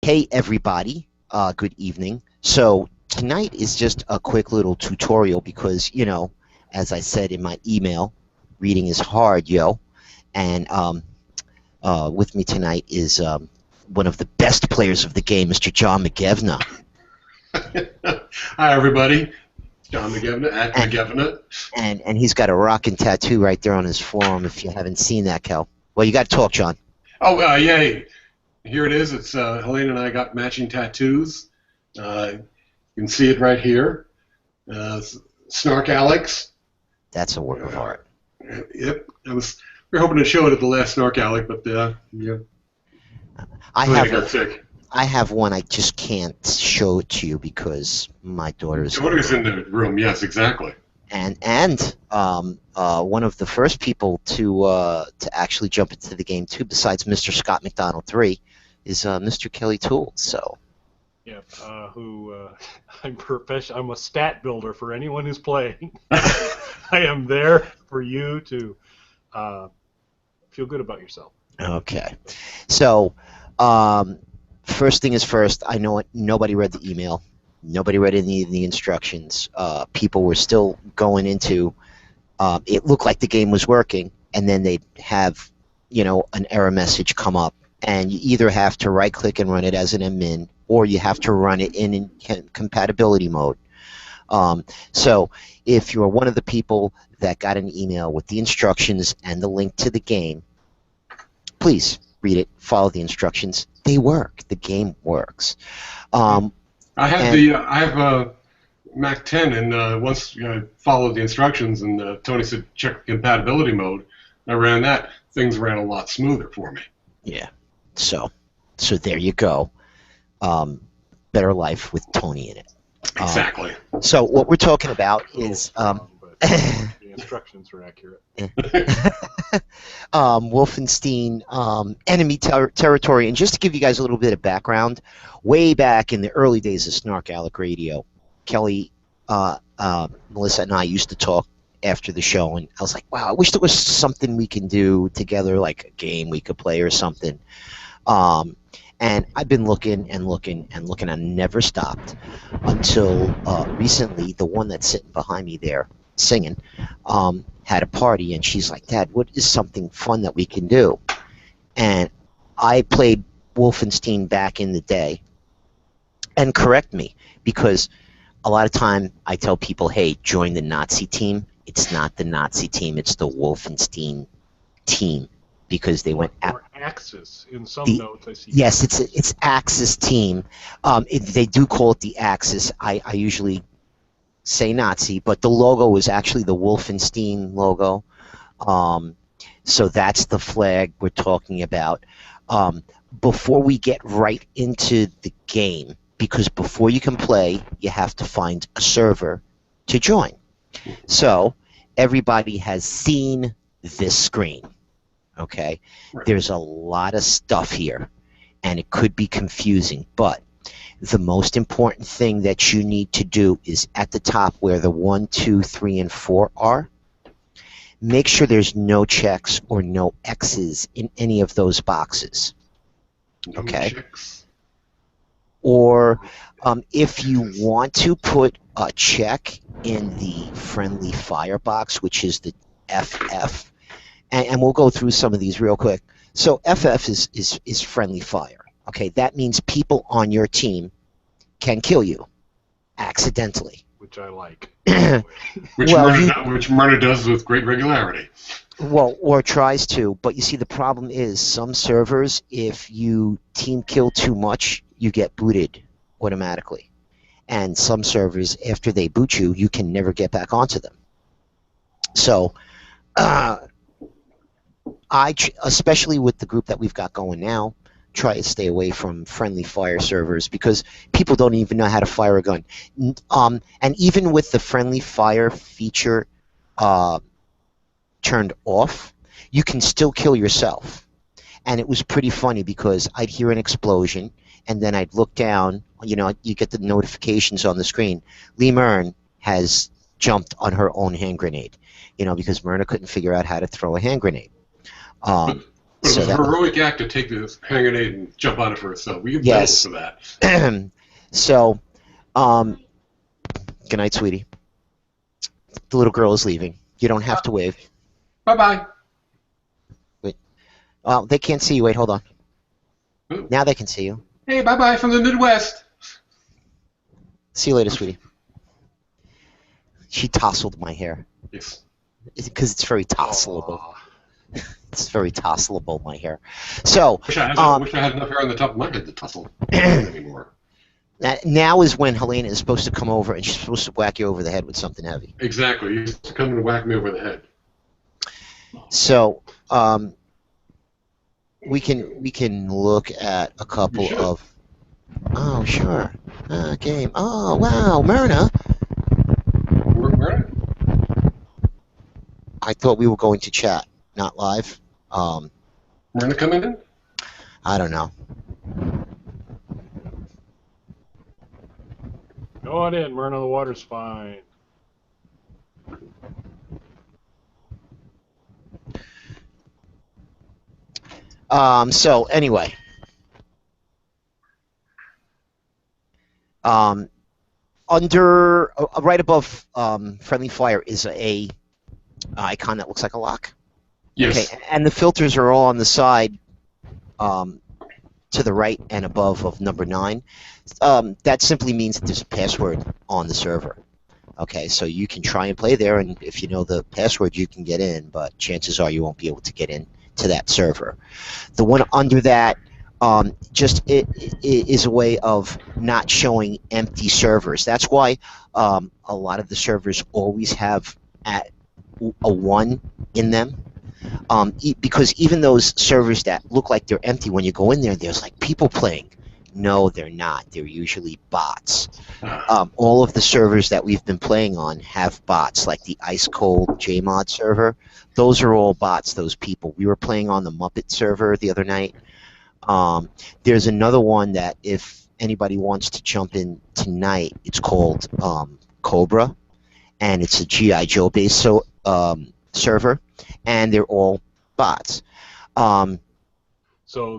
Hey everybody, good evening. So tonight is just a quick little tutorial because, as I said in my email, reading is hard, yo. And with me tonight is one of the best players of the game, Mr. John McGevna. Hi everybody, John McGevna at McGevna. And he's got a rockin' tattoo right there on his forearm if you haven't seen that, Kel. Well, you got to talk, John. Oh, yay. Here it is. It's Helene and I got matching tattoos. You can see it right here. Snark Alex. That's a work of art. Yep. We were hoping to show it at the last Snark Alex, but yeah. I have one. I just can't show it to you because my daughter's in the room. Yes, exactly. And one of the first people to actually jump into the game too, besides Mr. Scott McDonald 3, is Mr. Kelly Toole. So. Yeah, I'm a stat builder for anyone who's playing. I am there for you to feel good about yourself. Okay, so first thing is first. I know nobody read the email. Nobody read any of the instructions. People were still going into. It looked like the game was working, and then they'd have, an error message come up, and you either have to right-click and run it as an admin, or you have to run it in compatibility mode. So if you're one of the people that got an email with the instructions and the link to the game, please read it, follow the instructions. They work. The game works. I have a Mac 10, and once I followed the instructions, and Tony said check compatibility mode, I ran that. Things ran a lot smoother for me. Yeah. So there you go. Better life with Tony in it. Exactly. So what we're talking about is the instructions are accurate. Wolfenstein enemy territory, and just to give you guys a little bit of background, way back in the early days of Snark Alec Radio, Kelly, Melissa, and I used to talk after the show, and I was like, wow, I wish there was something we can do together, like a game we could play or something. And I've been looking and looking and looking, and never stopped until recently. The one that's sitting behind me there singing had a party, and she's like, Dad, what is something fun that we can do? And I played Wolfenstein back in the day, and correct me, because a lot of time I tell people, hey, join the Nazi team. It's not the Nazi team, it's the Wolfenstein team, because they went out. Or Axis in some notes I see. Yes, it's Axis team. They do call it the Axis. I usually say Nazi, but the logo is actually the Wolfenstein logo. So that's the flag we're talking about. Before we get right into the game, because before you can play, you have to find a server to join. So everybody has seen this screen. Okay, right. There's a lot of stuff here, and it could be confusing, but the most important thing that you need to do is at the top where the 1, 2, 3, and 4 are, make sure there's no checks or no X's in any of those boxes. Okay? Or if you want to put a check in the friendly fire box, which is the FF, and we'll go through some of these real quick. So FF is friendly fire. Okay, that means people on your team can kill you accidentally. Which I like. Which Murder does with great regularity. Well, or tries to, but you see the problem is some servers, if you team kill too much, you get booted automatically. And some servers, after they boot you, you can never get back onto them. So, especially with the group that we've got going now, try to stay away from friendly fire servers because people don't even know how to fire a gun. And even with the friendly fire feature turned off, you can still kill yourself. And it was pretty funny because I'd hear an explosion, and then I'd look down. You get the notifications on the screen. Lee Mern has jumped on her own hand grenade, because Myrna couldn't figure out how to throw a hand grenade. But it It was a that heroic act to take this hand grenade and jump on it for itself. We give Yes. medals for that. so, good night, sweetie. The little girl is leaving. You don't have to wave. Bye-bye. Oh, they can't see you. Wait, hold on. Ooh. Now they can see you. Hey, bye-bye from the Midwest. See you later, sweetie. She tousled my hair. Yes. Because it's very touslable. Aw. It's very touslable, my hair. So, Wish I had enough hair on the top of my head to tussle anymore. now is when Helena is supposed to come over and she's supposed to whack you over the head with something heavy. Exactly. You used to come and whack me over the head. So, we can look at a couple You should. of. Oh, sure. Game. Oh, wow, Myrna. Where? I thought we were going to chat, not live. Myrna coming in? I don't know. Go on in, Myrna. The water's fine. So anyway, under right above friendly fire is a icon that looks like a lock. Yes. Okay, and the filters are all on the side to the right and above of number 9. That simply means that there's a password on the server. Okay, so you can try and play there, and if you know the password, you can get in, but chances are you won't be able to get in to that server. The one under that it is a way of not showing empty servers. That's why a lot of the servers always have a 1 in them. Because even those servers that look like they're empty, when you go in there, there's like people playing. No, they're not. They're usually bots. All of the servers that we've been playing on have bots, like the Ice Cold JMod server. Those are all bots, those people. We were playing on the Muppet server the other night. There's another one that if anybody wants to jump in tonight, it's called Cobra, and it's a G.I. Joe-based server, and they're all bots. So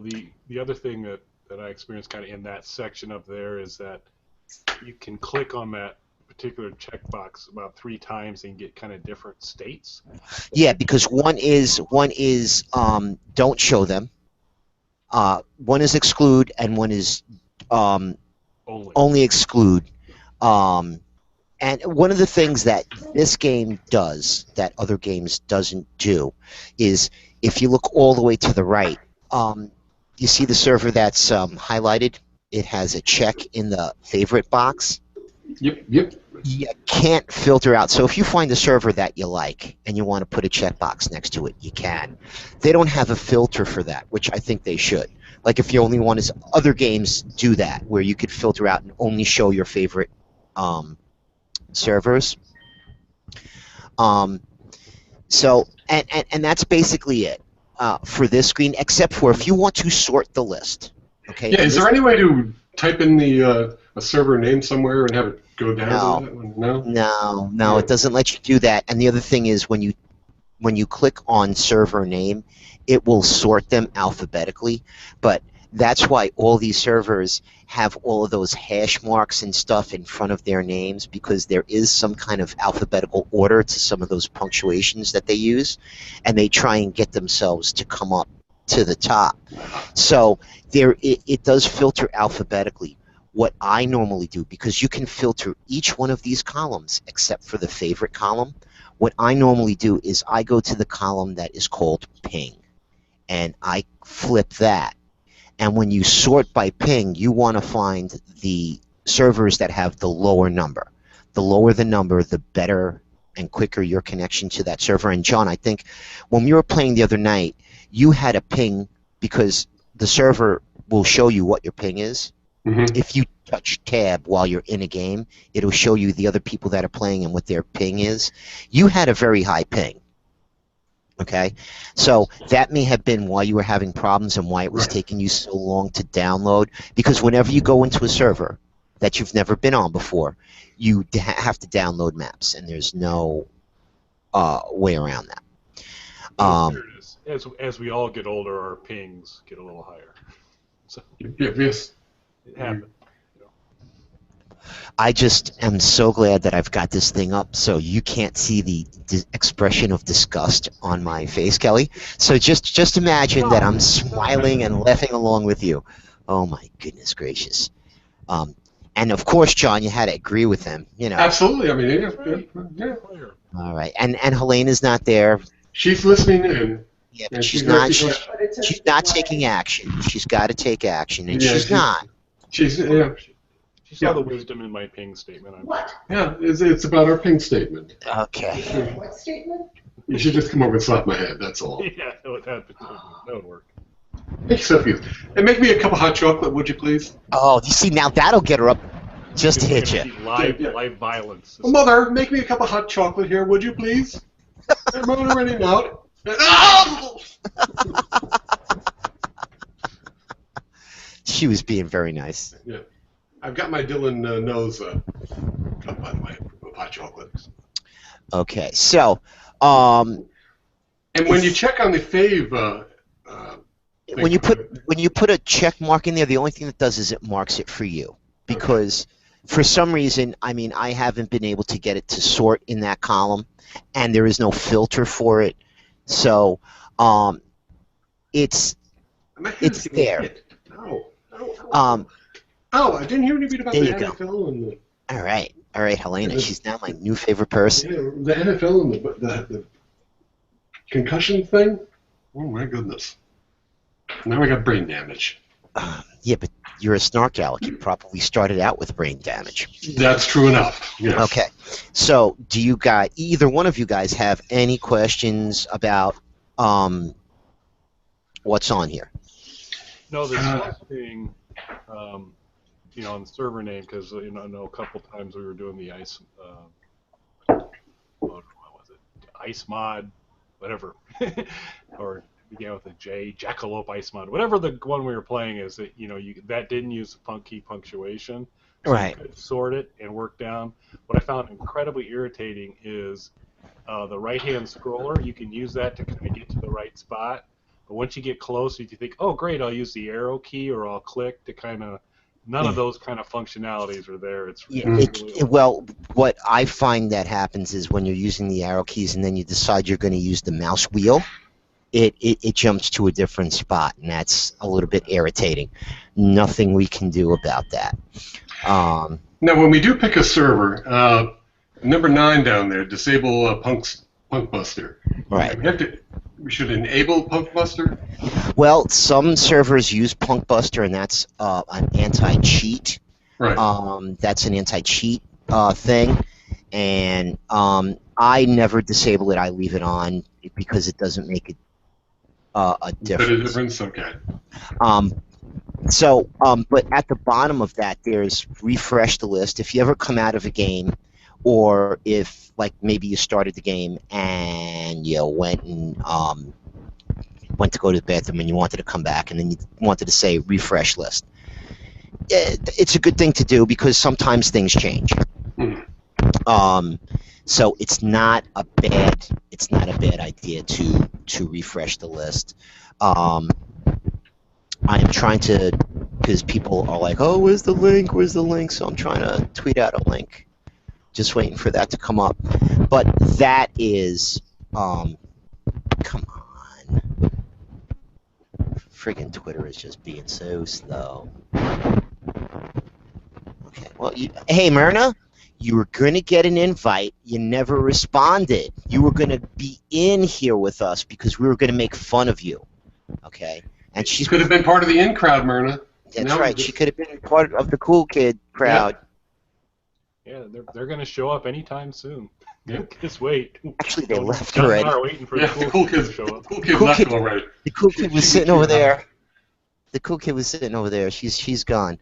the other thing that I experienced kind of in that section up there is that you can click on that particular checkbox about 3 times and get kind of different states. Yeah, because one is don't show them. One is exclude, and one is only exclude. And one of the things that this game does that other games doesn't do is if you look all the way to the right, you see the server that's highlighted? It has a check in the favorite box. Yep. You can't filter out. So if you find a server that you like and you want to put a checkbox next to it, you can. They don't have a filter for that, which I think they should. Like if you only want to, other games do that, where you could filter out and only show your favorite servers. So and that's basically it for this screen, except for if you want to sort the list. Okay. Yeah. Is there any way to type in the a server name somewhere and have it go down to that one? No. No, it doesn't let you do that. And the other thing is when you click on server name, it will sort them alphabetically. But that's why all these servers have all of those hash marks and stuff in front of their names, because there is some kind of alphabetical order to some of those punctuations that they use, and they try and get themselves to come up to the top. So it does filter alphabetically. What I normally do, because you can filter each one of these columns except for the favorite column, what I normally do is I go to the column that is called ping, and I flip that. And when you sort by ping, you want to find the servers that have the lower number. The lower the number, the better and quicker your connection to that server. And John, I think when we were playing the other night, you had a ping because the server will show you what your ping is. Mm-hmm. If you touch tab while you're in a game, it'll show you the other people that are playing and what their ping is. You had a very high ping. Okay, so that may have been why you were having problems and why it was taking you so long to download, because whenever you go into a server that you've never been on before, you have to download maps, and there's no way around that. Well, there it is. As we all get older, our pings get a little higher. So Yes. it happens. I just am so glad that I've got this thing up so you can't see the expression of disgust on my face, Kelly. So just imagine that I'm smiling and laughing along with you. Oh my goodness gracious. And of course, John, you had to agree with him. You know. Absolutely. I mean, yeah. All right. And Helena's not there. She's listening in. Yeah, but she's not taking action. She's got to take action, and she's not. She saw the wisdom in my ping statement. Yeah, it's about our ping statement. Okay. What statement? You should just come over and slap my head, that's all. Yeah, that would work. And make me a cup of hot chocolate, would you please? Oh, you see, now that'll get her up just to hit you. Live violence. Mother, make me a cup of hot chocolate here, would you please? I'm running out. She was being very nice. Yeah. I've got my Dylan nose cup, by the way, of hot chocolate. Okay, so, and when you check on the fave, when you put a check mark in there, the only thing that does is it marks it for you, because for some reason, I mean, I haven't been able to get it to sort in that column, and there is no filter for it, so it's there. Oh, I didn't hear anything about the NFL and the... All right, Helena. She's now my new favorite person. Yeah, the NFL and the concussion thing? Oh, my goodness. Now I got brain damage. Yeah, but you're a snark aleck. You probably started out with brain damage. That's true enough, yes. Okay. So do you guys, either one of you guys, have any questions about what's on here? No, there's one thing... on the server name, because I know a couple times we were doing the ice, what was it? Ice mod, whatever, or began with a J, Jackalope Ice mod, whatever the one we were playing is. That that didn't use the punky punctuation, so right? You could sort it and work down. What I found incredibly irritating is the right-hand scroller. You can use that to kind of get to the right spot, but once you get close, you think, oh great, I'll use the arrow key or I'll click to kind of. None of those kind of functionalities are there. Well, what I find that happens is when you're using the arrow keys and then you decide you're going to use the mouse wheel, it jumps to a different spot, and that's a little bit irritating. Nothing we can do about that. Now, when we do pick a server, number 9 down there, disable Punkbuster. Right. We should enable Punkbuster? Well, some servers use Punkbuster, and that's an anti-cheat. Right. That's an anti-cheat thing, and I never disable it. I leave it on because it doesn't make a difference. Okay. But at the bottom of that, there's refresh the list. If you ever come out of a game, or if, like, maybe you started the game and you went to go to the bathroom and you wanted to come back and then you wanted to say refresh list. It's a good thing to do because sometimes things change. So it's not a bad idea to refresh the list. I am trying to, because people are like, oh, where's the link? So I'm trying to tweet out a link. Just waiting for that to come up. But that is, come on. Friggin' Twitter is just being so slow. Okay, well, hey, Myrna, you were going to get an invite. You never responded. You were going to be in here with us because we were going to make fun of you. Okay? And she could have been part of the in crowd, Myrna. That's right. She could have been part of the cool kid crowd. Yeah, they're going to show up anytime soon. Yeah. Just wait. Actually, they left already. Waiting for the cool kid to show up. The cool kid left already. The cool kid was sitting over there. The cool kid was sitting over there. She's gone.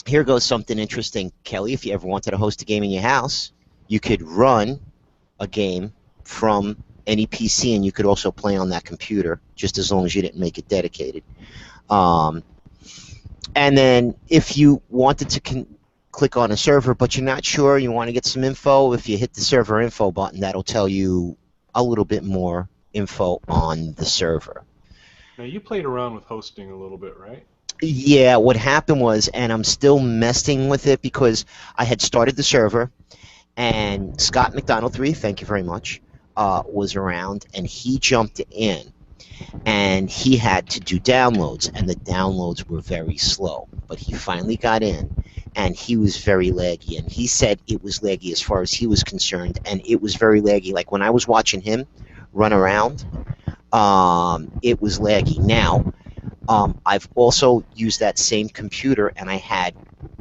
Here goes something interesting, Kelly. If you ever wanted to host a game in your house, you could run a game from any PC, and you could also play on that computer, just as long as you didn't make it dedicated. And then if you wanted to click on a server, but you're not sure, you want to get some info, if you hit the server info button, that'll tell you a little bit more info on the server. Now, you played around with hosting a little bit, right? Yeah, what happened was, and I'm still messing with it because I had started the server, and Scott McDonald 3, thank you very much, was around, and he jumped in, and he had to do downloads, and the downloads were very slow. But he finally got in, and he was very laggy, and he said it was laggy as far as he was concerned, and it was very laggy. Like when I was watching him run around, it was laggy. Now, I've also used that same computer, and I had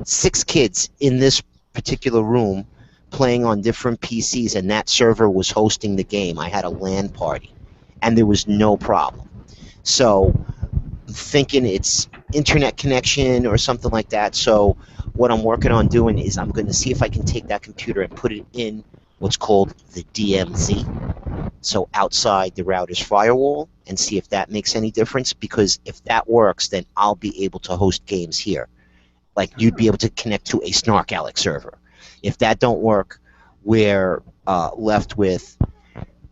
6 kids in this particular room playing on different PCs, and that server was hosting the game. I had a LAN party, and there was no problem. So I'm thinking it's internet connection or something like that. So what I'm working on doing is I'm going to see if I can take that computer and put it in what's called the DMZ, so outside the router's firewall, and see if that makes any difference, because if that works, then I'll be able to host games here. Like you'd be able to connect to a Snark Alex server. If that don't work, we're left with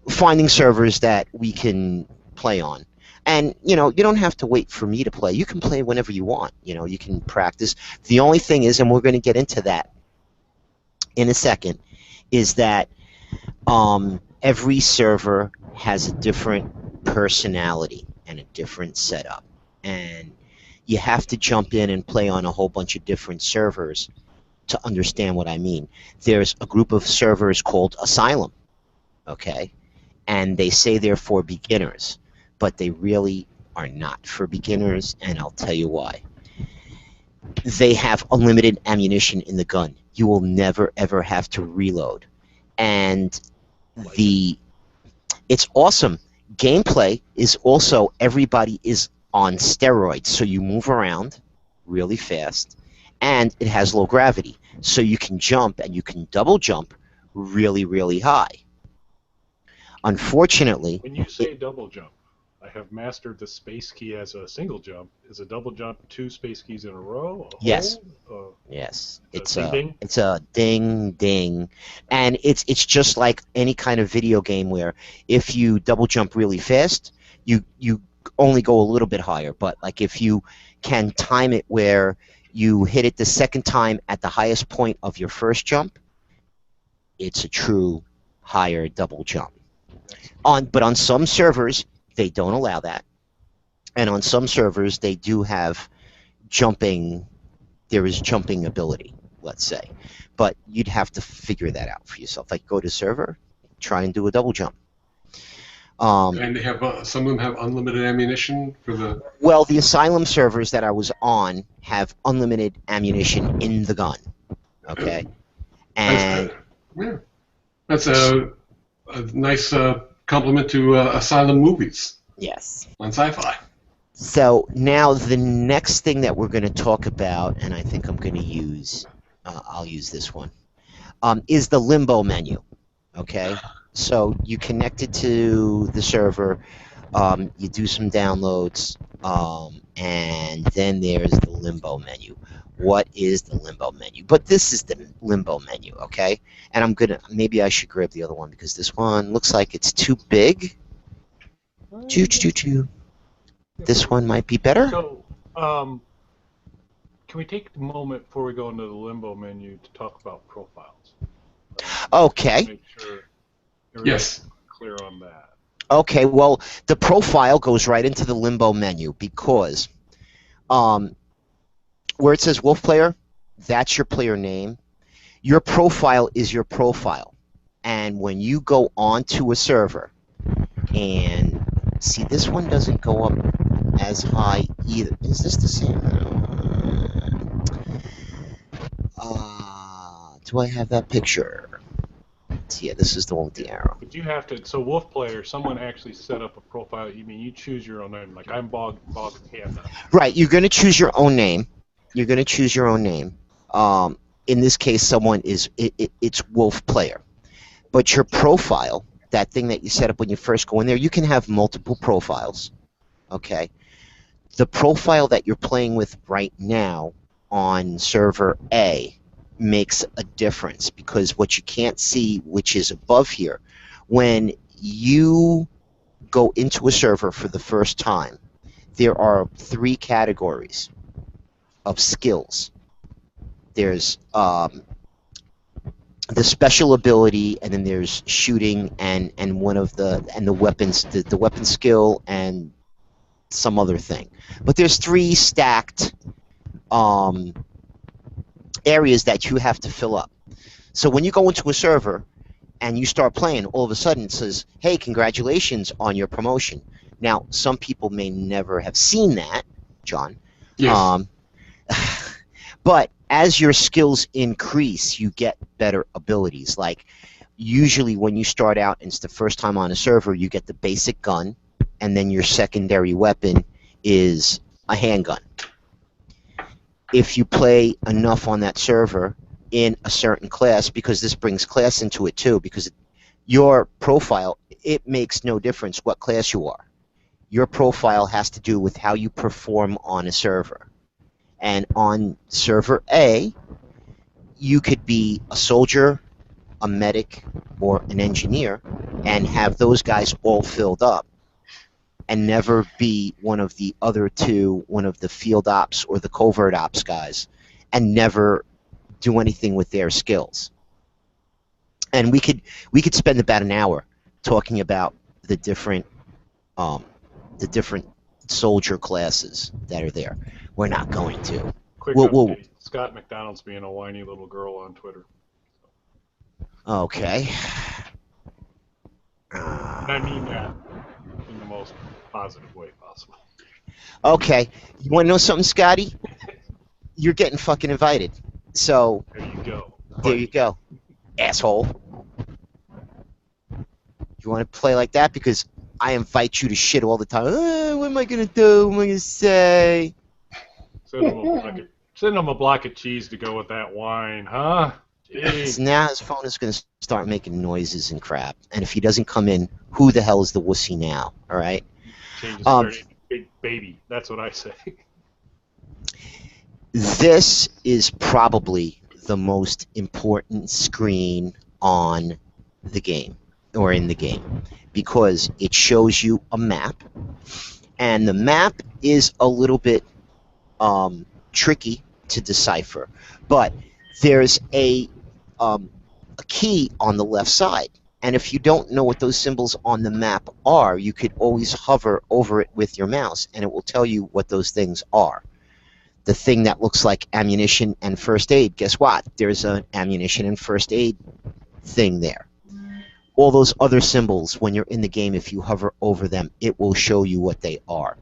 finding servers that we can play on. And, you know, you don't have to wait for me to play. You can play whenever you want. You know, you can practice. The only thing is, and we're going to get into that in a second, is that every server has a different personality and a different setup. And you have to jump in and play on a whole bunch of different servers to understand what I mean. There's a group of servers called Asylum, okay? And they say they're for beginners, but they really are not for beginners, and I'll tell you why. They have unlimited ammunition in the gun. You will never, ever have to reload. And it's awesome. Gameplay is also, everybody is on steroids, so you move around really fast, and it has low gravity, so you can jump, and you can double jump really, really high. Unfortunately, when you say double jump, I have mastered the space key as a single jump. Is a double jump 2 space keys in a row? Yes. Yes. It's a ding ding, and it's just like any kind of video game where if you double jump really fast, you only go a little bit higher. But like if you can time it where you hit it the second time at the highest point of your first jump, it's a true higher double jump. But on some servers, they don't allow that. And on some servers, they do have jumping. There is jumping ability, let's say. But you'd have to figure that out for yourself. Like, go to server, try and do a double jump. And they have some of them have unlimited ammunition for the... Well, the Asylum servers that I was on have unlimited ammunition in the gun. Okay? And that's a nice compliment to Asylum movies. Yes. On Sci-Fi. So now the next thing that we're going to talk about, and I think I'm going to use, I'll use this one, is the Limbo menu. Okay? So you connect it to the server, you do some downloads, and then there's the Limbo menu. What is the Limbo menu? But this is the Limbo menu, okay? And I'm gonna, maybe I should grab the other one because this one looks like it's too big. This one might be better. So, can we take a moment before we go into the Limbo menu to talk about profiles? Okay. Make sure yes. Clear on that. Okay, well, the profile goes right into the Limbo menu because where it says Wolf Player, that's your player name. Your profile is your profile. And when you go onto a server, and see, this one doesn't go up as high either. Is this the same? Do I have that picture? Yeah, this is the one with the arrow. But you have to, so Wolf Player, someone actually set up a profile. You mean you choose your own name, like I'm Bog Panda. Right, you're going to choose your own name. You're going to choose your own name. In this case, someone is, it's Wolf Player. But your profile, that thing that you set up when you first go in there, you can have multiple profiles. Okay? The profile that you're playing with right now on server A, makes a difference, because what you can't see, which is above here, when you go into a server for the first time, there are 3 categories of skills. There's the special ability, and then there's shooting, and one of the weapons, the weapon skill, and some other thing. But there's 3 stacked areas that you have to fill up. So when you go into a server and you start playing, all of a sudden it says, hey, congratulations on your promotion. Now, some people may never have seen that, John. Yes. But as your skills increase, you get better abilities. Like, usually when you start out and it's the first time on a server, you get the basic gun, and then your secondary weapon is a handgun. If you play enough on that server in a certain class, because this brings class into it too, because your profile, it makes no difference what class you are. Your profile has to do with how you perform on a server. And on server A, you could be a soldier, a medic, or an engineer, and have those guys all filled up, and never be one of the other 2, one of the field ops or the covert ops guys, and never do anything with their skills. And we could spend about an hour talking about the different soldier classes that are there. We're not going to. Quick update. Scott McDonald's being a whiny little girl on Twitter. Okay. And I mean that in the most positive way possible. Okay. You want to know something, Scotty? You're getting fucking invited. So there you go. There you go, asshole. You want to play like that? Because I invite you to shit all the time. What am I going to do? What am I going to say? Send him a block of cheese to go with that wine, huh? So now his phone is going to start making noises and crap. And if he doesn't come in, who the hell is the wussy now? All right? Changes their big baby. That's what I say. This is probably the most important screen on the game, or in the game, because it shows you a map, and the map is a little bit tricky to decipher, but there's a key on the left side, and if you don't know what those symbols on the map are, you could always hover over it with your mouse, and it will tell you what those things are. The thing that looks like ammunition and first aid, guess what? There's an ammunition and first aid thing there. All those other symbols, when you're in the game, if you hover over them, it will show you what they are.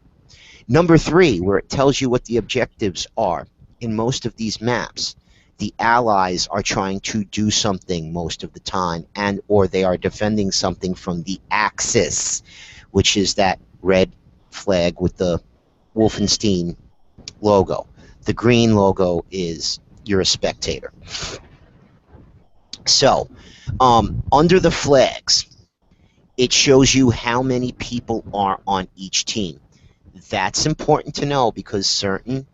Number 3, where it tells you what the objectives are. In most of these maps, the allies are trying to do something most of the time, and or they are defending something from the Axis, which is that red flag with the Wolfenstein logo. The green logo is you're a spectator. So, under the flags, it shows you how many people are on each team. That's important to know because certain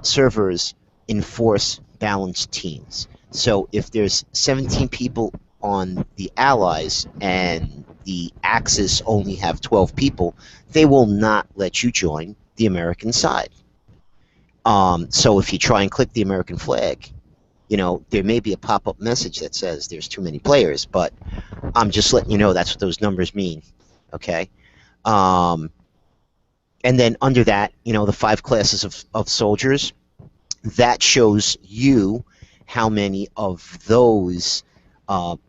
servers enforce balanced teams. So if there's 17 people on the Allies and the Axis only have 12 people, they will not let you join the American side. So if you try and click the American flag, you know, there may be a pop-up message that says there's too many players, but I'm just letting you know that's what those numbers mean, okay? And then under that, you know, the 5 classes of soldiers, that shows you how many of those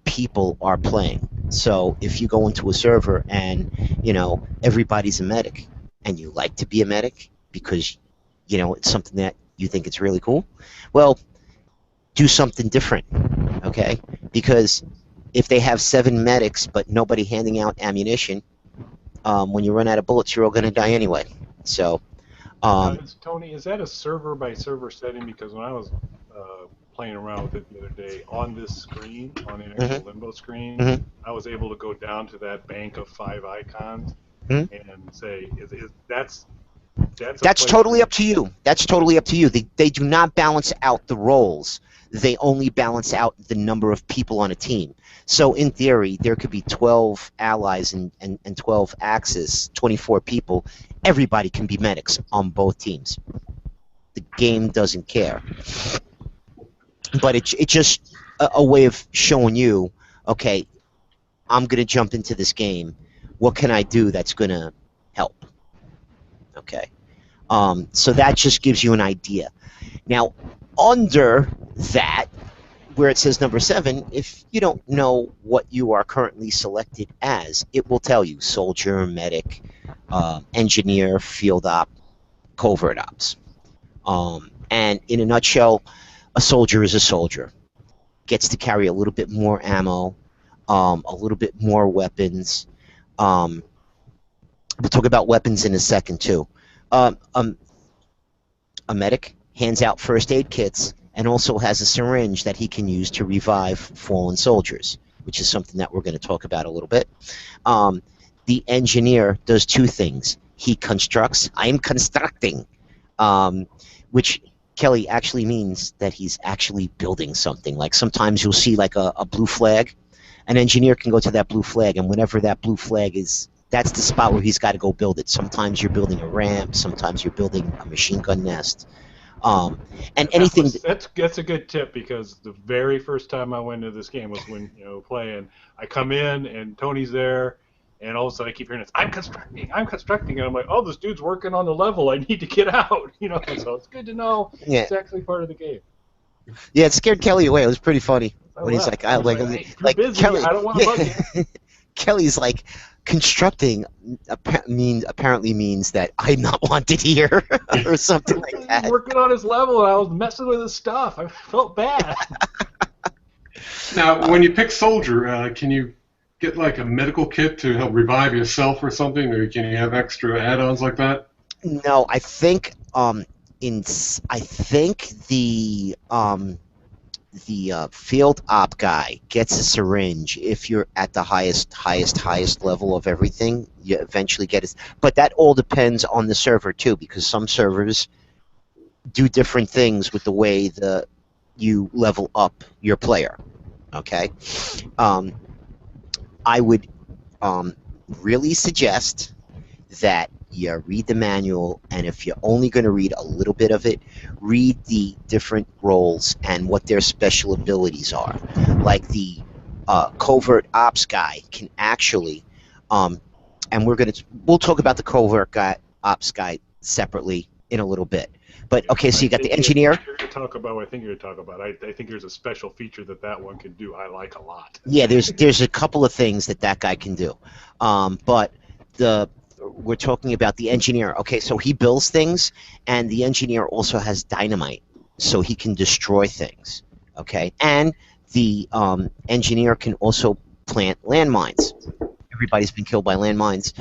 people are playing. So if you go into a server and, you know, everybody's a medic, and you like to be a medic because, you know, it's something that you think it's really cool, well, do something different, okay? Because if they have 7 medics but nobody handing out ammunition, when you run out of bullets, you're all going to die anyway. So, Tony, is that a server-by-server setting? Because when I was playing around with it the other day, on this screen, on the actual Limbo screen, I was able to go down to that bank of 5 icons and say, that's totally up to you. That's totally up to you. They do not balance out the roles. they only balance out the number of people on a team. So in theory, there could be 12 allies and 12 Axis, 24 people. Everybody can be medics on both teams. The game doesn't care. But it's just a way of showing you, okay, I'm going to jump into this game. What can I do that's going to help? Okay. So that just gives you an idea. Now, under that, where it says number 7, if you don't know what you are currently selected as, it will tell you soldier, medic, engineer, field op, covert ops. And in a nutshell, a soldier is a soldier. Gets to carry a little bit more ammo, a little bit more weapons. We'll talk about weapons in a second, too. A medic hands out first aid kits and also has a syringe that he can use to revive fallen soldiers, which is something that we're going to talk about a little bit. The engineer does 2 things. He constructs. I am constructing, which, Kelly, actually means that he's actually building something. Like sometimes you'll see like a blue flag. An engineer can go to that blue flag, and whenever that blue flag is, that's the spot where he's got to go build it. Sometimes you're building a ramp. Sometimes you're building a machine gun nest. And anything. That's a good tip, because the very first time I went into this game was when playing. I come in and Tony's there, and all of a sudden I keep hearing this, I'm constructing, and I'm like, oh, this dude's working on the level. I need to get out. So it's good to know it's actually part of the game. Yeah, it scared Kelly away. It was pretty funny when he's like, hey, busy. Kelly, I don't want to bug you. Kelly's like, constructing apparently means that I'm not wanted here, or something like that. He was working on his level, and I was messing with his stuff. I felt bad. Now, when you pick soldier, can you get like a medical kit to help revive yourself or something, or can you have extra add-ons like that? No, I think the field op guy gets a syringe. If you're at the highest level of everything, you eventually get it. But that all depends on the server too, because some servers do different things with the way you level up your player. Okay, I would really suggest that you read the manual, and if you're only going to read a little bit of it, read the different roles and what their special abilities are. Like the covert ops guy can actually, and we'll talk about the covert ops guy separately in a little bit. But okay, so you got the engineer. I think you're going to talk about. I think there's a special feature that one can do. I like a lot. Yeah, there's a couple of things that guy can do, but we're talking about the engineer. Okay, so he builds things, and the engineer also has dynamite, so he can destroy things. Okay, and the engineer can also plant landmines. Everybody's been killed by landmines.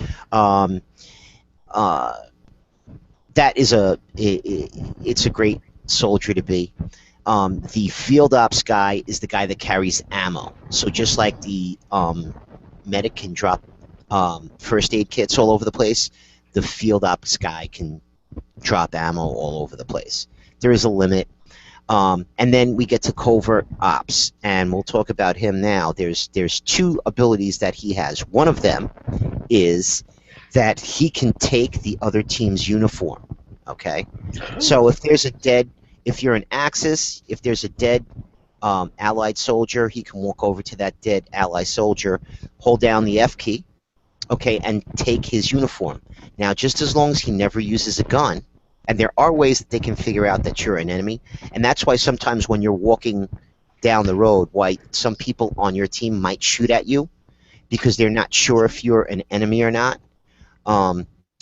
That is it's a great soldier to be. The field ops guy is the guy that carries ammo. So just like the medic can drop first aid kits all over the place, the field ops guy can drop ammo all over the place. There is a limit. And then we get to covert ops, and we'll talk about him now. There's 2 abilities that he has. One of them is that he can take the other team's uniform. Okay, so if you're an Axis, if there's a dead Allied soldier, he can walk over to that dead Allied soldier, hold down the F key, okay, and take his uniform. Now, just as long as he never uses a gun, and there are ways that they can figure out that you're an enemy, and that's why sometimes when you're walking down the road, why some people on your team might shoot at you, because they're not sure if you're an enemy or not.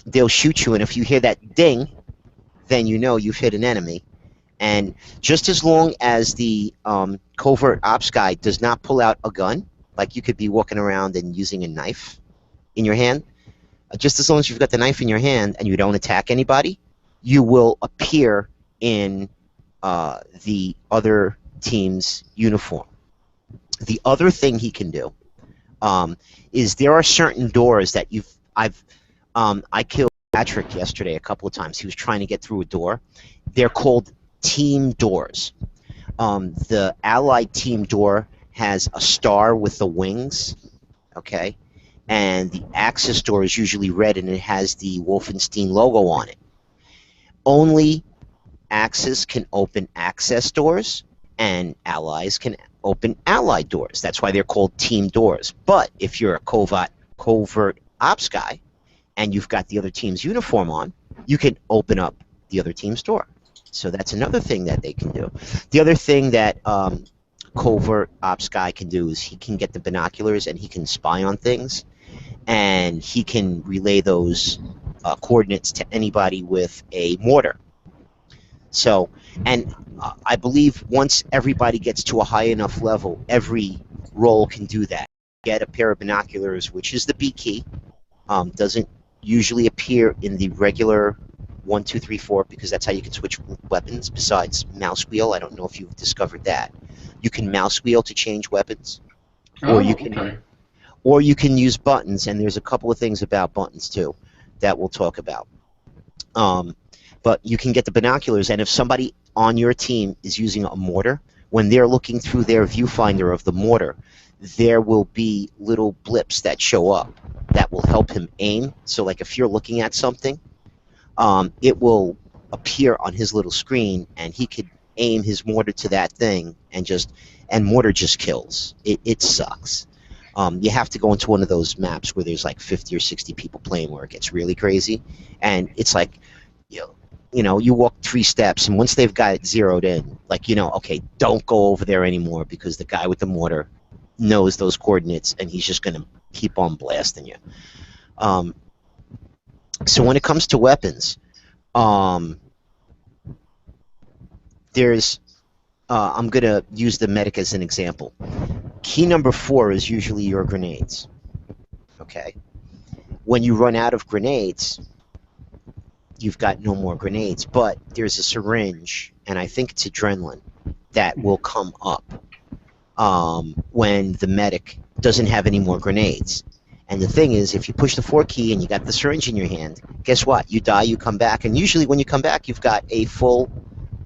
They'll shoot you, and if you hear that ding, then you know you've hit an enemy. And just as long as the covert ops guy does not pull out a gun, like you could be walking around and using a knife in your hand, just as long as you've got the knife in your hand and you don't attack anybody, you will appear in the other team's uniform. The other thing he can do is there are certain doors that I killed Patrick yesterday a couple of times. He was trying to get through a door. They're called team doors. The allied team door has a star with the wings, okay? And the Axis door is usually red and it has the Wolfenstein logo on it. Only Axis can open access doors, and allies can open allied doors. That's why they're called team doors. But if you're a covert ops guy and you've got the other team's uniform on, you can open up the other team's door. So that's another thing that they can do. The other thing that covert ops guy can do is he can get the binoculars and he can spy on things, and he can relay those coordinates to anybody with a mortar. So, and I believe once everybody gets to a high enough level, every role can do that. Get a pair of binoculars, which is the B key. Doesn't usually appear in the regular 1, 2, 3, 4 because that's how you can switch weapons. Besides mouse wheel, I don't know if you've discovered that. You can mouse wheel to change weapons, or you can, okay. or you can use buttons. And there's a couple of things about buttons too that we'll talk about. But you can get the binoculars, and if somebody on your team is using a mortar, when they're looking through their viewfinder of the mortar, there will be little blips that show up that will help him aim. So like if you're looking at something, it will appear on his little screen, and he could aim his mortar to that thing, and mortar just kills. It sucks. You have to go into one of those maps where there's like 50 or 60 people playing, where it gets really crazy, and it's like, you walk 3 steps, and once they've got it zeroed in, like, okay, don't go over there anymore because the guy with the mortar knows those coordinates, and he's just going to keep on blasting you. So when it comes to weapons, there's, I'm going to use the medic as an example. Key number 4 is usually your grenades. Okay? When you run out of grenades, you've got no more grenades, but there's a syringe, and I think it's adrenaline, that will come up when the medic doesn't have any more grenades. And the thing is, if you push the 4 key and you got the syringe in your hand, guess what? You die, you come back, and usually when you come back, you've got a full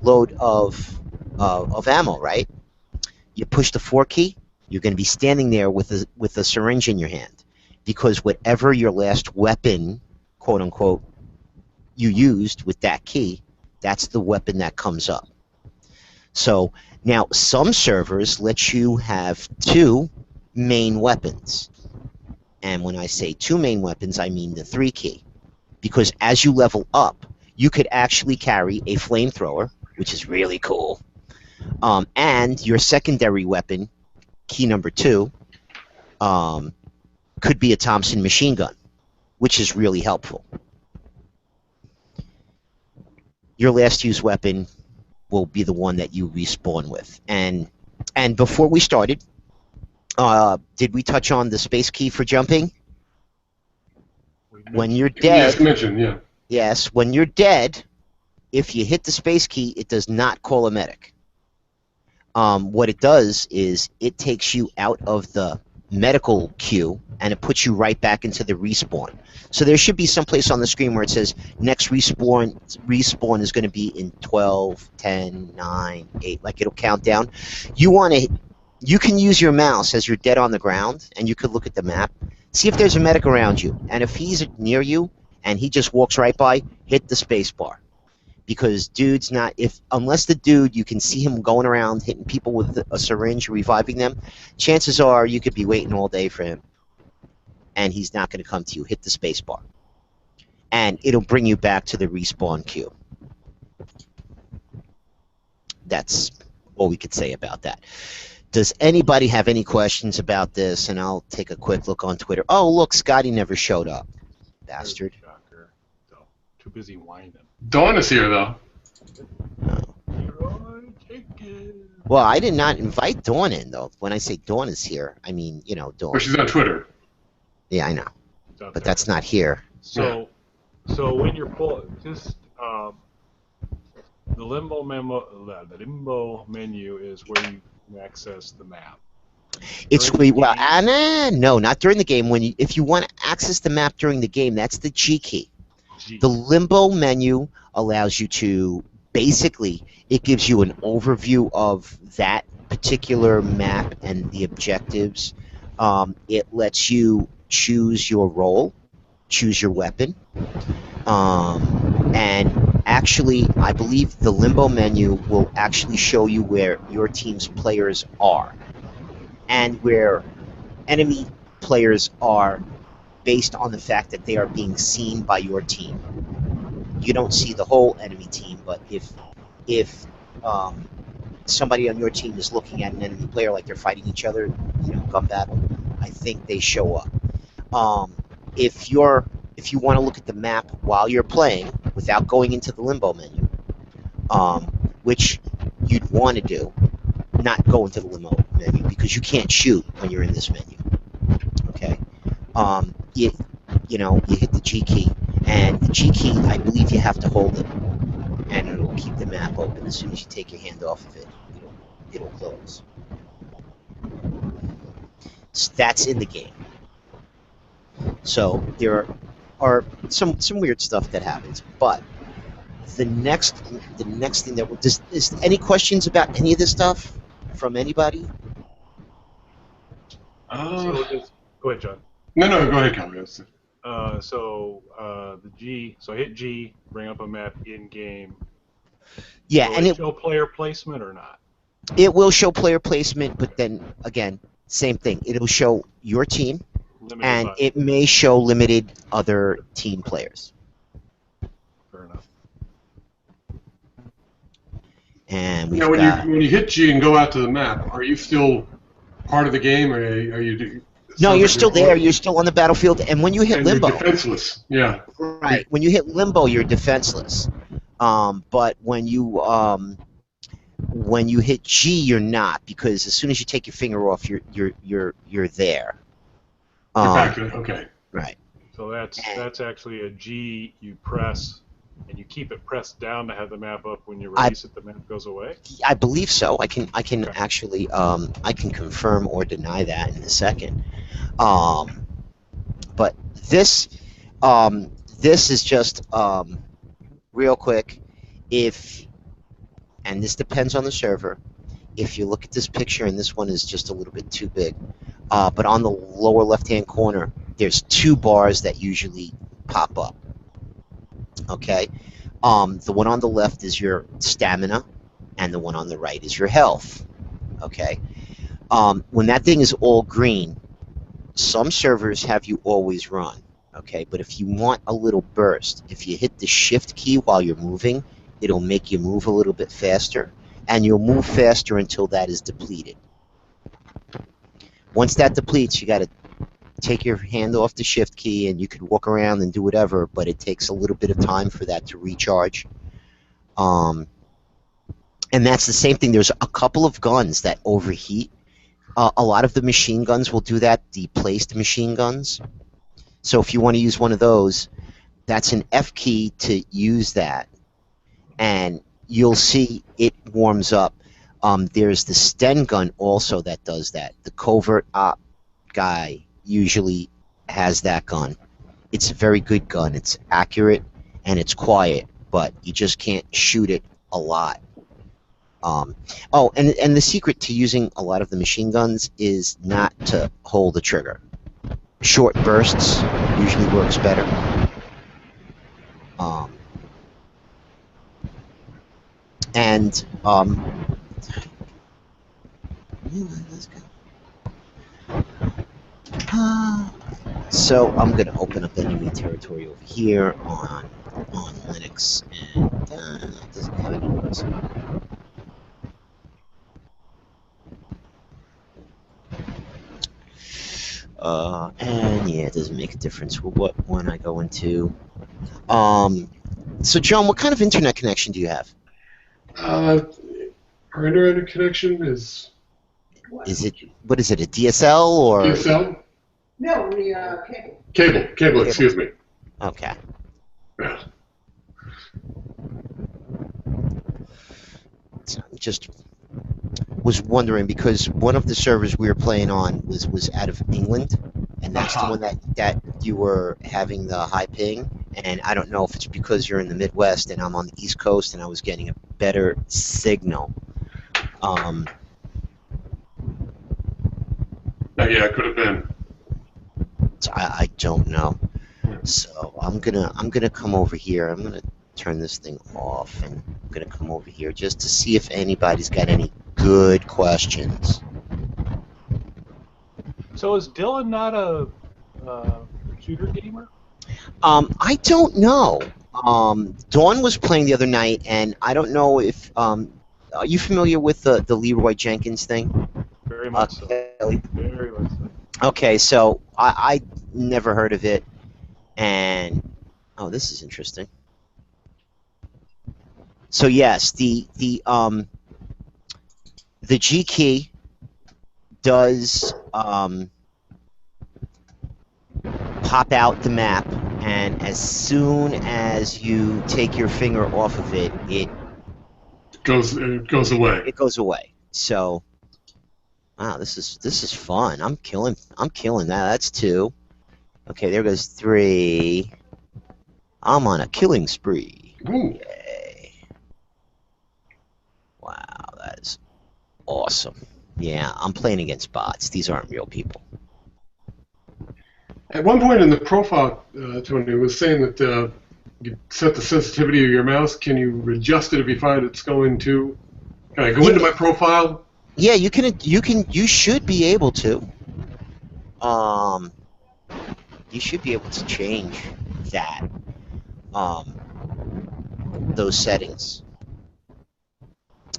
load of ammo, right? You push the 4 key, you're going to be standing there with a syringe in your hand, because whatever your last weapon, quote unquote, you used with that key, that's the weapon that comes up. So now some servers let you have 2 main weapons. And when I say 2 main weapons, I mean the 3 key. Because as you level up, you could actually carry a flamethrower, which is really cool. And your secondary weapon, key number 2, could be a Thompson machine gun, which is really helpful. Your last used weapon will be the one that you respawn with. And before we started, did we touch on the space key for jumping? When you're dead, Yes, mentioned, yeah. yes, when you're dead, if you hit the space key, it does not call a medic. What it does is it takes you out of the medical queue, and it puts you right back into the respawn. So there should be some place on the screen where it says next respawn is going to be in 12, 10, 9, 8, like it'll count down. You can use your mouse as you're dead on the ground, and you could look at the map, see if there's a medic around you, and if he's near you and he just walks right by, hit the space bar. Because dude's not, unless the dude, you can see him going around hitting people with a syringe, reviving them, chances are you could be waiting all day for him, and he's not going to come to you. Hit the space bar, and it'll bring you back to the respawn queue. That's all we could say about that. Does anybody have any questions about this? And I'll take a quick look on Twitter. Oh, look, Scotty never showed up. Bastard. Shocker. So, too busy whining. Dawn is here, though. Well, I did not invite Dawn in, though. When I say Dawn is here, I mean, Dawn. Well, she's on Twitter. Yeah, I know. But that's not here. So when you're just the limbo menu is where you can access the map. It's no, not during the game. If you want to access the map during the game, that's the G key. The limbo menu allows you to basically, it gives you an overview of that particular map and the objectives. It lets you choose your role, choose your weapon, and actually, I believe the Limbo menu will actually show you where your team's players are and where enemy players are based on the fact that they are being seen by your team. You don't see the whole enemy team, but if somebody on your team is looking at an enemy player like they're fighting each other, gun battle, I think they show up. If you want to look at the map while you're playing without going into the Limbo menu, which you'd want to do, not go into the Limbo menu because you can't shoot when you're in this menu. Okay, you hit the G key, and the G key, I believe you have to hold it, and it'll keep the map open. As soon as you take your hand off of it, it'll close. So that's in the game. So there are some weird stuff that happens, but the next thing that is any questions about any of this stuff from anybody? Go ahead, John. No, go ahead, Kelly. The G. So hit G, bring up a map in game. Yeah, will and it show player placement or not? It will show player placement, but then again, same thing. It'll show your team, and it may show limited other team players. Fair enough. And when you hit G and go out to the map, are you still part of the game, or are you? No, you're still there. You're still on the battlefield, and when you hit Limbo, you're defenseless. Yeah. Right. When you hit Limbo, you're defenseless. But when you hit G, you're not, because as soon as you take your finger off, you're there. Okay. Right. So that's actually a G you press, and you keep it pressed down to have the map up. When you release it, the map goes away. I believe so. I can actually I can confirm or deny that in a second. But this is just real quick. And this depends on the server. If you look at this picture, and this one is just a little bit too big, but on the lower left-hand corner, there's two bars that usually pop up. Okay, the one on the left is your stamina, and the one on the right is your health. Okay, when that thing is all green, some servers have you always run. Okay, but if you want a little burst, if you hit the shift key while you're moving, it'll make you move a little bit faster, and you'll move faster until that is depleted. Once that depletes, you got to take your hand off the shift key, and you could walk around and do whatever, but it takes a little bit of time for that to recharge. And that's the same thing. There's a couple of guns that overheat. A lot of the machine guns will do that, the placed machine guns. So if you want to use one of those, that's an F key to use that. And you'll see it warms up. There's the Sten gun also that does that. The covert op guy usually has that gun. It's a very good gun. It's accurate and it's quiet, but you just can't shoot it a lot. And the secret to using a lot of the machine guns is not to hold the trigger. Short bursts usually works better. So I'm going to open up enemy territory over here on Linux, and it doesn't have any words. And yeah, it doesn't make a difference what one I go into. So John, what kind of internet connection do you have? Our internet connection is. What is it a DSL or? DSL? No, cable. Cable. Excuse me. Okay. Yeah. So just was wondering because one of the servers we were playing on was out of England, and that's the one that you were having the high ping. And I don't know if it's because you're in the Midwest and I'm on the East Coast, and I was getting better signal. Yeah, it could have been. I don't know. So I'm gonna come over here. I'm gonna turn this thing off, and I'm gonna come over here just to see if anybody's got any good questions. So is Dylan not a shooter gamer? I don't know. Dawn was playing the other night, and I don't know if are you familiar with the Leroy Jenkins thing? Very much so. Kelly? Very much so. Okay, so I never heard of it, and oh, this is interesting. So yes, the G key does pop out the map, and as soon as you take your finger off of it, it goes away. It goes away. So, wow, this is fun. I'm killing that. That's 2. Okay, there goes 3. I'm on a killing spree. Ooh. Yay! Wow, that is awesome. Yeah, I'm playing against bots. These aren't real people. At one point in the profile, Tony was saying that you set the sensitivity of your mouse. Can you adjust it if you find it's going to? Can I go into my profile? Yeah, you should be able to. You should be able to change that. Those settings.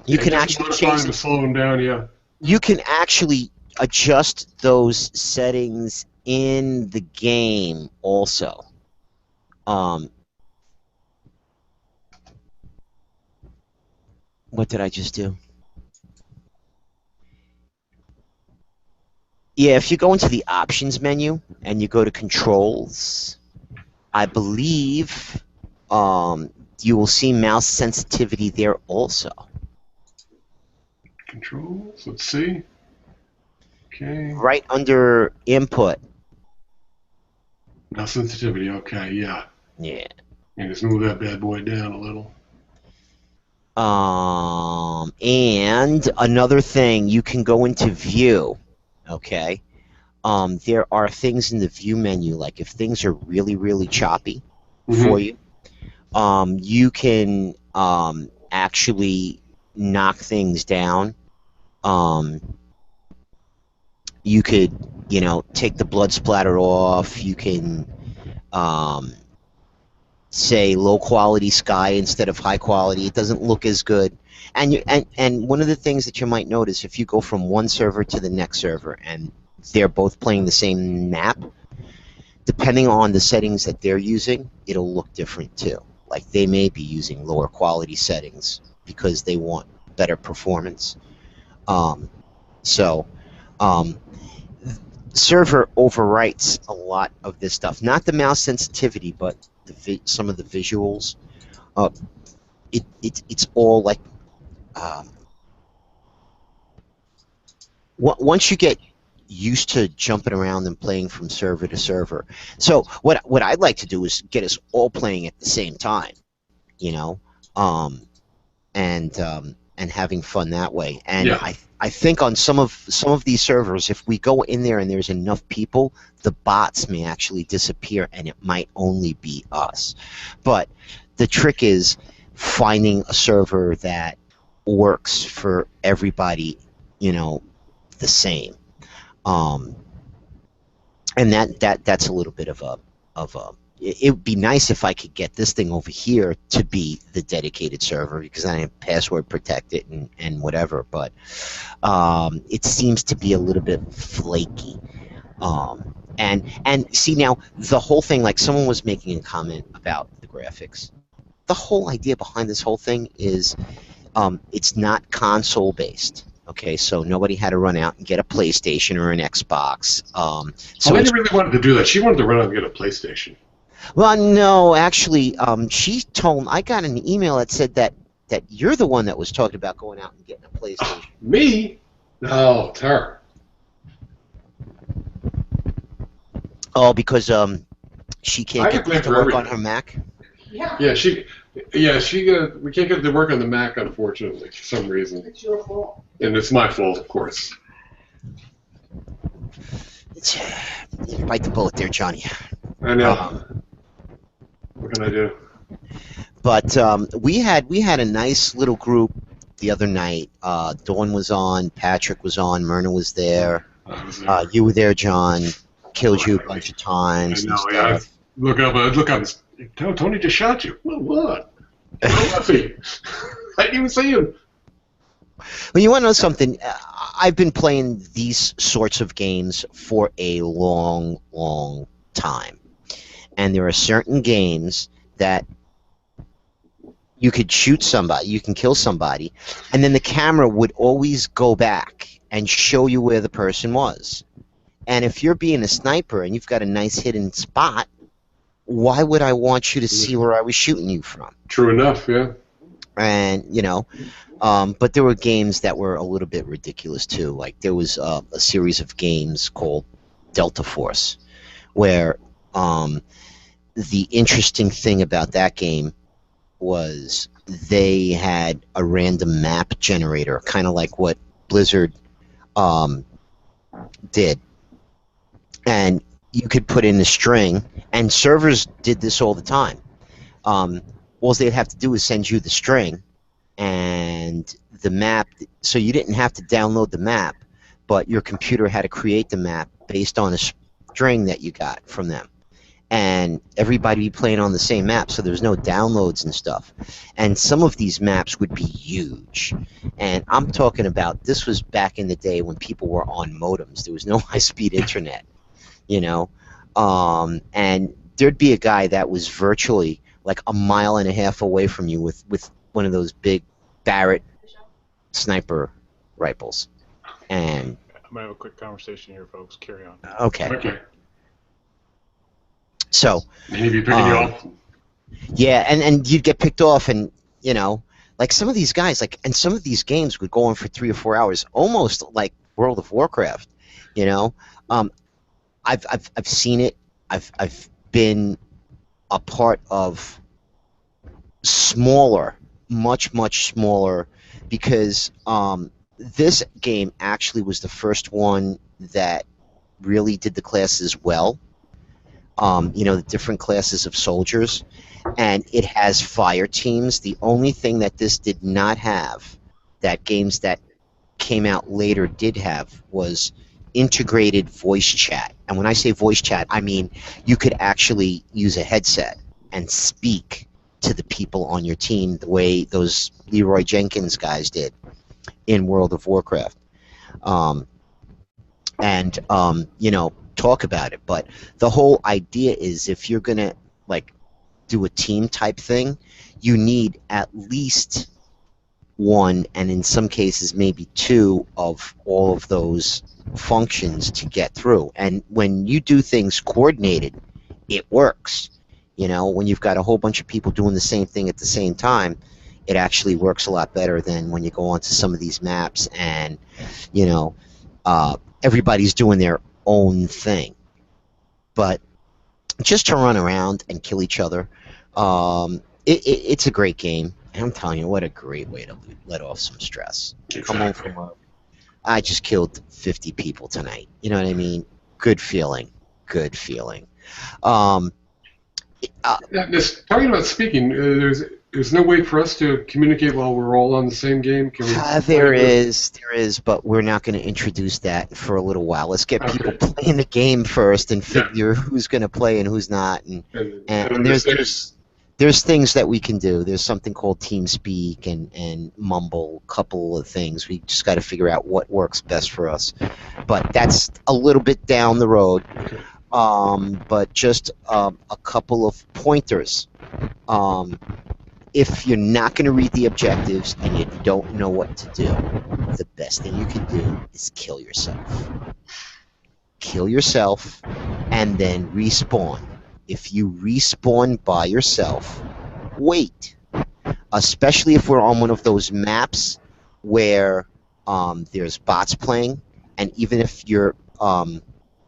You can actually change to slow them down. Yeah. You can actually adjust those settings in the game also. What did I just do? Yeah, if you go into the options menu and you go to controls, I believe you will see mouse sensitivity there also. Controls, let's see. Okay. Right under input. Mouse sensitivity, okay, yeah. Yeah. And just move that bad boy down a little. And another thing, you can go into view, okay? There are things in the view menu, like if things are really, really choppy for you, you can actually knock things down. You could, take the blood splatter off. You can say low quality sky instead of high quality. It doesn't look as good. And one of the things that you might notice, if you go from one server to the next server and they're both playing the same map, depending on the settings that they're using, it'll look different too. Like they may be using lower quality settings because they want better performance. Server overwrites a lot of this stuff. Not the mouse sensitivity, but some of the visuals. It's all like once you get used to jumping around and playing from server to server. So what I'd like to do is get us all playing at the same time, and having fun that way. And yeah. I think on some of these servers, if we go in there and there's enough people, the bots may actually disappear and it might only be us. But the trick is finding a server that works for everybody, the same. And that's a little bit of a it would be nice if I could get this thing over here to be the dedicated server because I have password protected and whatever, but it seems to be a little bit flaky. And see now, the whole thing, like someone was making a comment about the graphics. The whole idea behind this whole thing is it's not console based. Okay, so nobody had to run out and get a PlayStation or an Xbox. So Lady really wanted to do that. She wanted to run out and get a PlayStation. Well, no, actually, she told. I got an email that said that you're the one that was talking about going out and getting a PlayStation. Me? No, it's her. Oh, because she can't get to work on her Mac. Yeah. Yeah, Yeah, we can't get it to work on the Mac, unfortunately, for some reason. It's your fault. And it's my fault, of course. Bite the bullet there, Johnny. I know. What can I do? But we had a nice little group the other night. Dawn was on, Patrick was on, Myrna was there. I was there. You were there, John. Killed you a bunch of times. I know. Yeah. Look up. Tony just shot you. What? Where was he? I didn't even see him. Well, you want to know something? I've been playing these sorts of games for a long, long time. And there are certain games that you could shoot somebody, you can kill somebody, and then the camera would always go back and show you where the person was. And if you're being a sniper and you've got a nice hidden spot, why would I want you to see where I was shooting you from? True enough, yeah. And, but there were games that were a little bit ridiculous too. Like there was a series of games called Delta Force, where the interesting thing about that game was they had a random map generator, kind of like what Blizzard did. And you could put in a string, and servers did this all the time. All they'd have to do is send you the string and the map, so you didn't have to download the map, but your computer had to create the map based on a string that you got from them. And everybody be playing on the same map, so there's no downloads and stuff. And some of these maps would be huge. And I'm talking about, this was back in the day when people were on modems. There was no high-speed internet, and there'd be a guy that was virtually like a mile and a half away from you with one of those big Barrett sniper rifles. And I'm going to have a quick conversation here, folks. Carry on. Okay. So, and he'd be picking you off. Yeah, and you'd get picked off, and like some of these guys, and some of these games would go on for 3 or 4 hours, almost like World of Warcraft. I've seen it. I've been a part of smaller, much smaller, because this game actually was the first one that really did the classes well. The different classes of soldiers, and it has fire teams. The only thing that this did not have, that games that came out later did have, was integrated voice chat. And when I say voice chat, I mean you could actually use a headset and speak to the people on your team the way those Leroy Jenkins guys did in World of Warcraft. Talk about it. But the whole idea is, if you're gonna do a team type thing, you need at least one, and in some cases maybe two, of all of those functions to get through. And when you do things coordinated, it works. When you've got a whole bunch of people doing the same thing at the same time, it actually works a lot better than when you go onto some of these maps and everybody's doing their own thing. But just to run around and kill each other, it's a great game. And I'm telling you, what a great way to let off some stress. Exactly. Come home from work. I just killed 50 people tonight. You know what I mean? Good feeling. Good feeling. Talking about speaking, there's no way for us to communicate while we're all on the same game? Can we there is, but we're not going to introduce that for a little while. Let's get people playing the game first and figure who's going to play and who's not. And there's things that we can do. There's something called TeamSpeak and Mumble, a couple of things. We just got to figure out what works best for us. But that's a little bit down the road. But just a couple of pointers. If you're not going to read the objectives and you don't know what to do, the best thing you can do is kill yourself. Kill yourself and then respawn. If you respawn by yourself, wait. Especially if we're on one of those maps where there's bots playing, and even if you're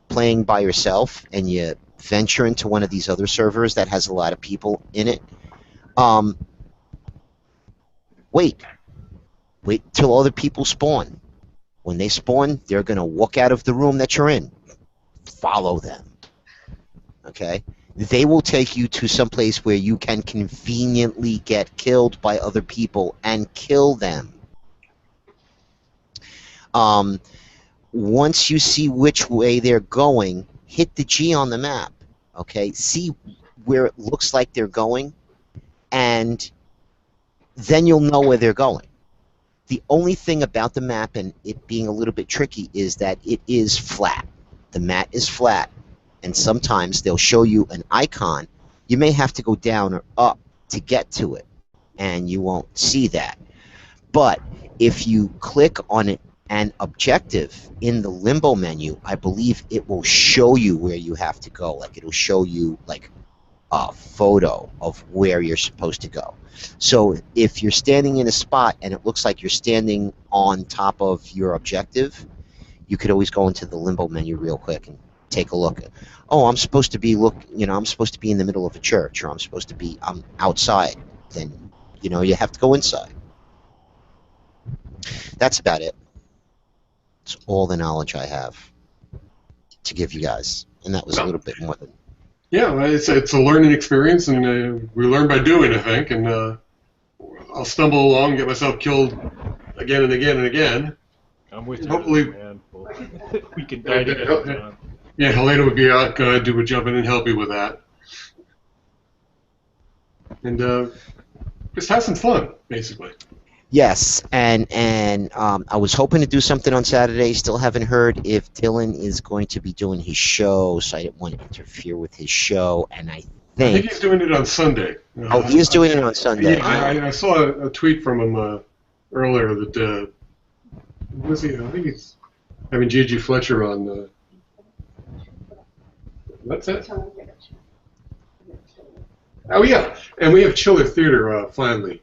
playing by yourself and you venture into one of these other servers that has a lot of people in it, Wait till other people spawn. When they spawn, they're going to walk out of the room that you're in. Follow them. Okay? They will take you to some place where you can conveniently get killed by other people and kill them. Once you see which way they're going, hit the G on the map. Okay? See where it looks like they're going, and then you'll know where they're going. The only thing about the map and it being a little bit tricky is that it is flat. The mat is flat, and sometimes they'll show you an icon. You may have to go down or up to get to it, and you won't see that. But if you click on an objective in the limbo menu, I believe it will show you where you have to go. Like, it'll show you like a photo of where you're supposed to go. So if you're standing in a spot and it looks like you're standing on top of your objective, you could always go into the limbo menu real quick and take a look at, oh, I'm supposed to be I'm supposed to be in the middle of a church, or I'm outside. Then, you have to go inside. That's about it. It's all the knowledge I have to give you guys, and that was a little bit more than. Yeah, it's a learning experience, and we learn by doing, I think, and I'll stumble along and get myself killed again and again and again. I'm with you, hopefully, man. We can die together. Yeah, Helena would be out, would jump in and help you with that. And just have some fun, basically. Yes, and I was hoping to do something on Saturday. Still haven't heard if Dylan is going to be doing his show, so I didn't want to interfere with his show. And I think he's doing it on Sunday. Oh, he is doing it on Sunday. Yeah, I saw a tweet from him earlier that was he? I think he's having Gigi Fletcher on. What's that? Oh yeah, and we have Chiller Theater finally.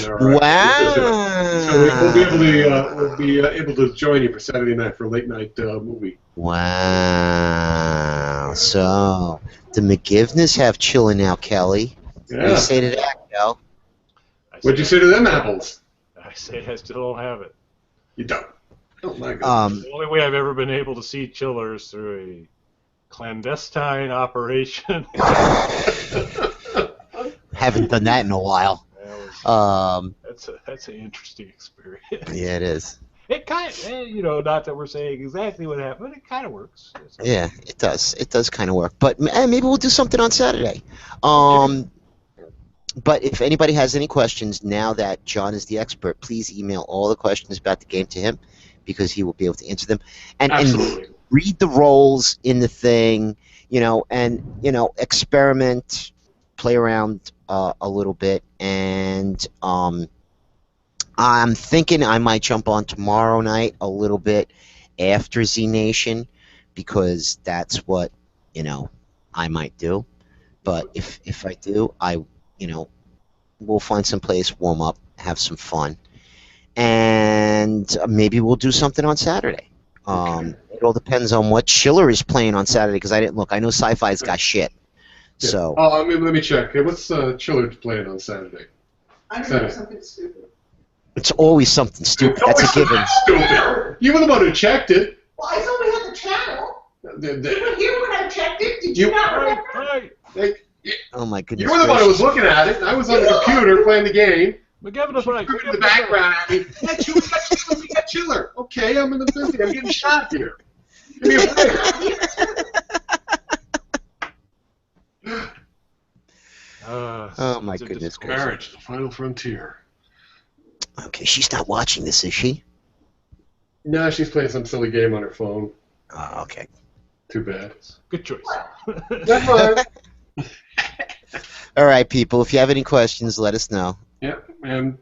Wow! So we'll be able to join you for Saturday night for a late night movie. Wow! So the McGivners have Chiller now, Kelly. Yeah. What do you say to that, Kel? What'd you say to them apples? I say I still don't have it. You don't. Oh my God. The only way I've ever been able to see Chiller is through a clandestine operation. Haven't done that in a while. That's an interesting experience. Yeah, it is. It kind of, not that we're saying exactly what happened, but it kind of works. Yeah, it does. It does kind of work. But maybe we'll do something on Saturday. But if anybody has any questions, now that John is the expert, please email all the questions about the game to him, because he will be able to answer them. And read the roles in the thing, and experiment, play around a little bit, and I'm thinking I might jump on tomorrow night a little bit after Z Nation, because that's what I might do. But if I do, we'll find some place, warm up, have some fun, and maybe we'll do something on Saturday. It all depends on what Chiller is playing on Saturday, because I didn't look. I know Sci-Fi's got shit. Yeah. So. Oh, let me check. Hey, what's Chiller playing on Saturday? I don't know, something stupid. It's always something stupid. That's a given. Stupid. You were the one who checked it. Well, I thought we had the channel. You were here when I checked it. Did you not remember? Right. Oh my goodness. You were the one who was looking at it. I was on the computer playing the game. McGivern is right. In the background at me. We got Chiller. Okay, I'm in the busy. I'm getting shot here. Give me a break. Oh my goodness. Marriage, the final frontier. Okay, she's not watching this, is she? No, she's playing some silly game on her phone. Oh, okay. Too bad. Good choice. That's fine. All right, people. If you have any questions, let us know. Yeah, and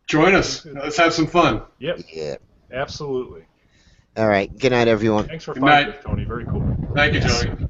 join us. Let's have some fun. Yep. Yeah. Absolutely. All right. Good night, everyone. Thanks for Good finding night. us, Tony. Very cool. Thank you, Tony.